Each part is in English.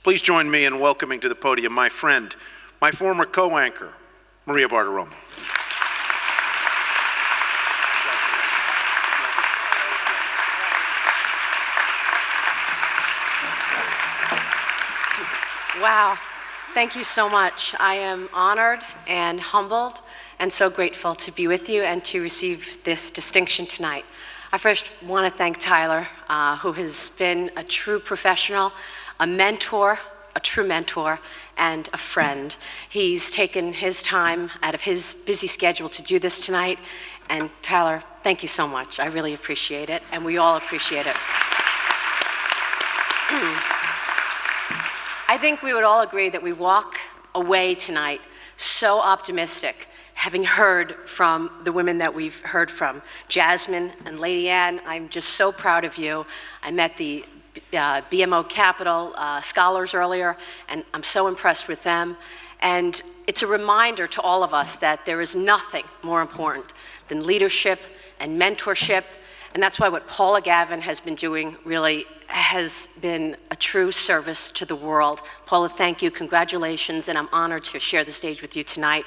Please join me in welcoming to the podium my friend, my former co-anchor, Maria Bartiromo. Wow, thank you so much. I am honored and humbled and so grateful to be with you and to receive this distinction tonight. I first want to thank Tyler, who has been a true professional, a mentor, a true mentor, and a friend. He's taken his time out of his busy schedule to do this tonight. And Tyler, thank you so much. I really appreciate it, and we all appreciate it. I think we would all agree that we walk away tonight so optimistic, having heard from the women that we've heard from. Jasmine and Lady Ann, I'm just so proud of you. I met the BMO Capital scholars earlier, and I'm so impressed with them. And it's a reminder to all of us that there is nothing more important than leadership and mentorship. And that's why what Paula Gavin has been doing really has been a true service to the world. Paula, thank you, congratulations, and I'm honored to share the stage with you tonight.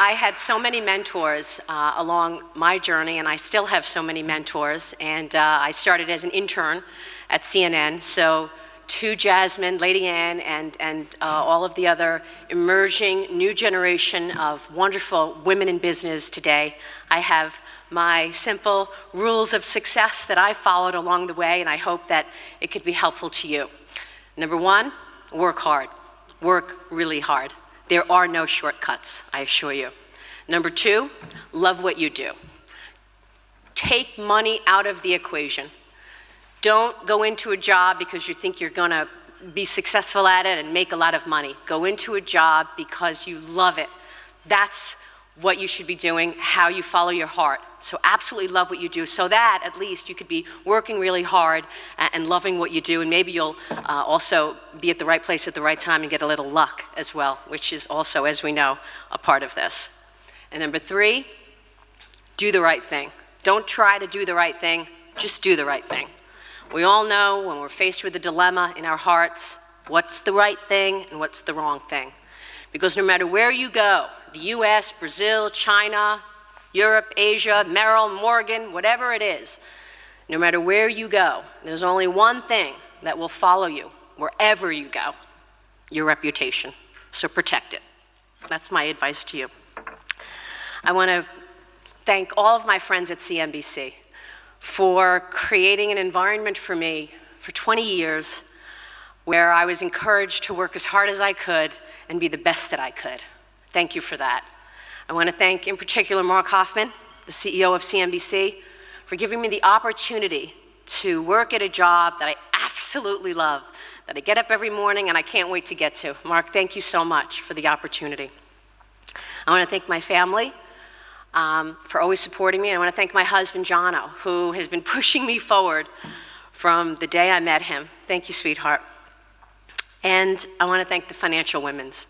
I had so many mentors along my journey, and I still have so many mentors. And I started as an intern at CNN, so to Jasmine, Lady Ann, and all of the other emerging new generation of wonderful women in business today, I have my simple rules of success that I followed along the way, and I hope that it could be helpful to you. Number one, work hard. Work really hard. There are no shortcuts, I assure you. Number two, love what you do. Take money out of the equation. Don't go into a job because you think you're going to be successful at it and make a lot of money. Go into a job because you love it. That's what you should be doing, how you follow your heart. So absolutely love what you do, so that at least you could be working really hard and loving what you do, and maybe you'll also be at the right place at the right time and get a little luck as well, which is also, as we know, a part of this. And number three, do the right thing. Don't try to do the right thing, just do the right thing. We all know when we're faced with a dilemma in our hearts, what's the right thing and what's the wrong thing. Because no matter where you go, the US, Brazil, China, Europe, Asia, Merrill, Morgan, whatever it is, no matter where you go, there's only one thing that will follow you wherever you go, your reputation. So protect it. That's my advice to you. I want to thank all of my friends at CNBC for creating an environment for me for 20 years where I was encouraged to work as hard as I could and be the best that I could. Thank you for that. I want to thank, in particular, Mark Hoffman, the CEO of CNBC, for giving me the opportunity to work at a job that I absolutely love, that I get up every morning and I can't wait to get to. Mark, thank you so much for the opportunity. I want to thank my family for always supporting me. And I want to thank my husband, Jono, who has been pushing me forward from the day I met him. Thank you, sweetheart. And I want to thank the financial women's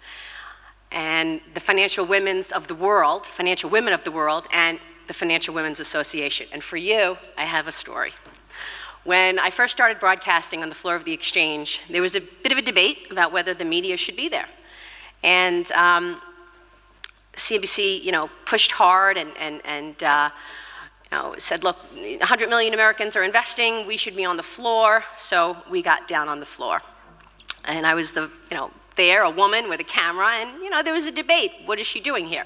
and the financial women's of the world, financial women of the world, and the Financial Women's Association. And for you, I have a story. When I first started broadcasting on the floor of the exchange, there was a bit of a debate about whether the media should be there. And CNBC, pushed hard and said, look, 100 million Americans are investing, we should be on the floor, so we got down on the floor. And I was there, a woman with a camera, and there was a debate. What is she doing here?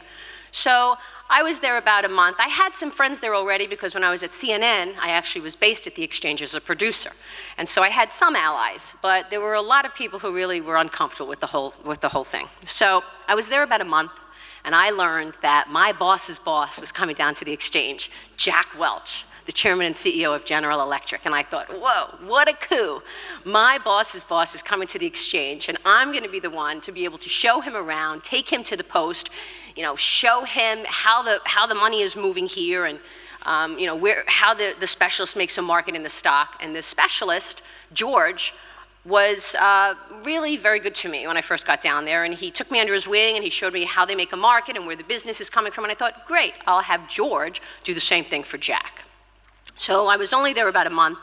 So I was there about a month. I had some friends there already because when I was at CNN, I actually was based at the exchange as a producer. And so I had some allies, but there were a lot of people who really were uncomfortable with the whole thing. So I was there about a month, and I learned that my boss's boss was coming down to the exchange, Jack Welch, the chairman and CEO of General Electric. And I thought, whoa, what a coup. My boss's boss is coming to the exchange, and I'm going to be the one to be able to show him around, take him to the post, show him how the money is moving here, and how the specialist makes a market in the stock. And the specialist, George, was really very good to me when I first got down there, and he took me under his wing and he showed me how they make a market and where the business is coming from, and I thought, great, I'll have George do the same thing for Jack. So I was only there about a month.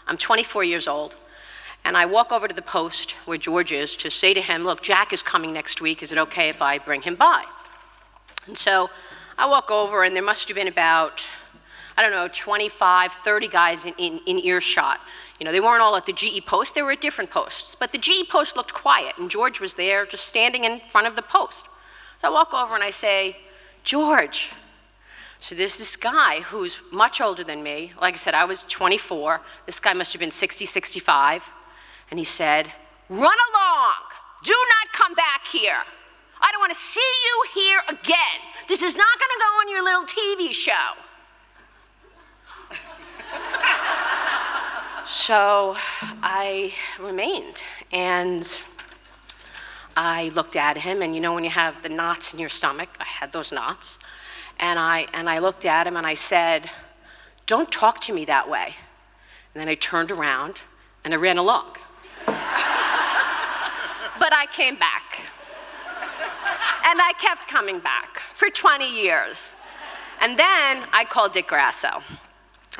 I'm 24 years old. And I walk over to the post where George is to say to him, look, Jack is coming next week. Is it okay if I bring him by? And so I walk over, and there must have been about, 25, 30 guys in earshot. You know, they weren't all at the GE post, they were at different posts. But the GE post looked quiet, and George was there just standing in front of the post. So I walk over and I say, George. So there's this guy who's much older than me. Like I said, I was 24. This guy must have been 60, 65. And he said, run along. Do not come back here. I don't want to see you here again. This is not going to go on your little TV show. So I remained, and I looked at him, and you know when you have the knots in your stomach, I had those knots, and I looked at him and I said, don't talk to me that way. And then I turned around and I ran along. But I came back. And I kept coming back for 20 years. And then I called Dick Grasso.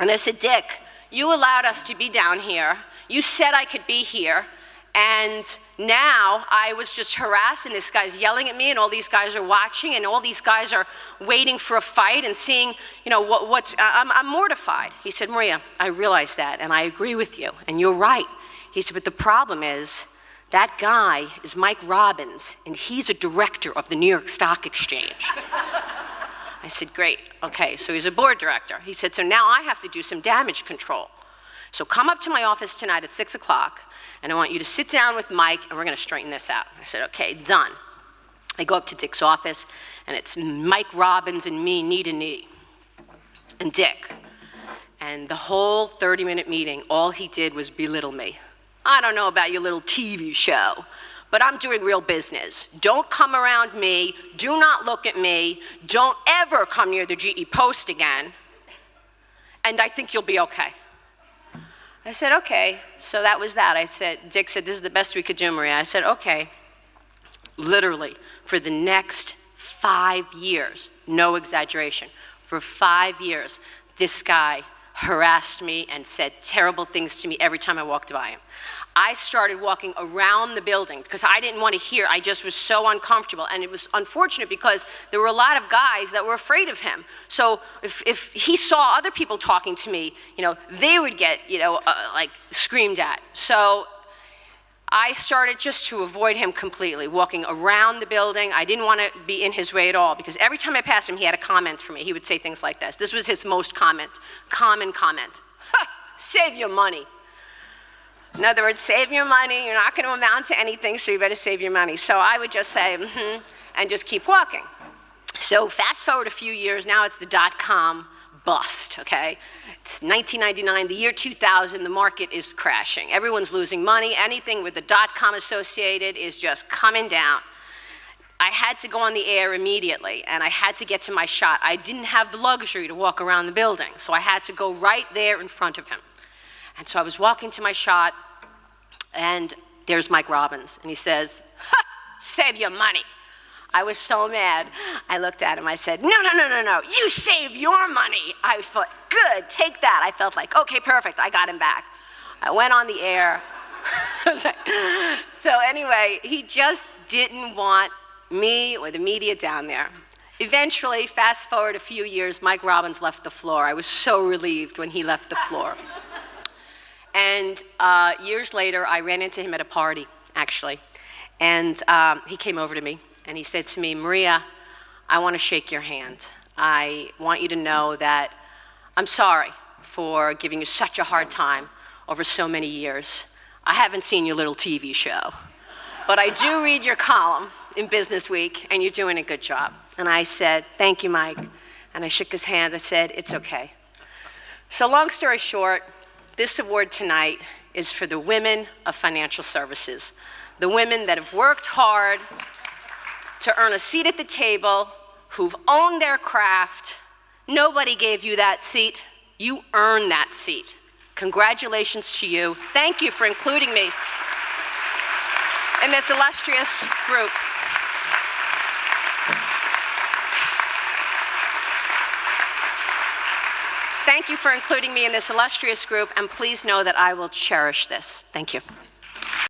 And I said, Dick, you allowed us to be down here. You said I could be here. And now I was just harassed, and this guy's yelling at me, and all these guys are watching, and all these guys are waiting for a fight and seeing, you know, I'm mortified. He said, Maria, I realize that, and I agree with you, and you're right. He said, but the problem is, that guy is Mike Robbins, and he's a director of the New York Stock Exchange. I said, great, okay, so he's a board director. He said, so now I have to do some damage control. So come up to my office tonight at 6 o'clock, and I want you to sit down with Mike, and we're gonna straighten this out. I said, okay, done. I go up to Dick's office, and it's Mike Robbins and me, knee to knee, and Dick. And the whole 30-minute meeting, all he did was belittle me. I don't know about your little TV show, but I'm doing real business. Don't come around me. Do not look at me. Don't ever come near the GE Post again. And I think you'll be okay. I said, okay. So that was that. Dick said, this is the best we could do, Maria. I said, okay. Literally, for the next 5 years, no exaggeration, for 5 years, this guy harassed me and said terrible things to me every time I walked by him. I started walking around the building because I didn't want to hear. I just was so uncomfortable. And it was unfortunate because there were a lot of guys that were afraid of him. So if he saw other people talking to me, you know, they would get, like screamed at. So I started just to avoid him completely, walking around the building. I didn't want to be in his way at all because every time I passed him, he had a comment for me. He would say things like this. This was his most common comment. Ha! Save your money. In other words, save your money. You're not going to amount to anything, so you better save your money. So I would just say, and just keep walking. So fast forward a few years, now it's the dot-com bust, okay? It's 1999, the year 2000, the market is crashing. Everyone's losing money. Anything with the dot-com associated is just coming down. I had to go on the air immediately, and I had to get to my shot. I didn't have the luxury to walk around the building, so I had to go right there in front of him. And so I was walking to my shot, and there's Mike Robbins, and he says, ha, save your money. I was so mad. I looked at him, I said, no, you save your money. I thought, good, take that. I felt like, okay, perfect, I got him back. I went on the air. So anyway, he just didn't want me or the media down there. Eventually, fast forward a few years, Mike Robbins left the floor. I was so relieved when he left the floor. And years later, I ran into him at a party, actually. And he came over to me, and he said to me, Maria, I want to shake your hand. I want you to know that I'm sorry for giving you such a hard time over so many years. I haven't seen your little TV show, but I do read your column in Business Week, and you're doing a good job. And I said, thank you, Mike. And I shook his hand. I said, it's okay. So long story short, this award tonight is for the women of financial services, the women that have worked hard to earn a seat at the table, who've owned their craft. Nobody gave you that seat. You earned that seat. Congratulations to you. Thank you for including me in this illustrious group. Thank you for including me in this illustrious group, and please know that I will cherish this. Thank you.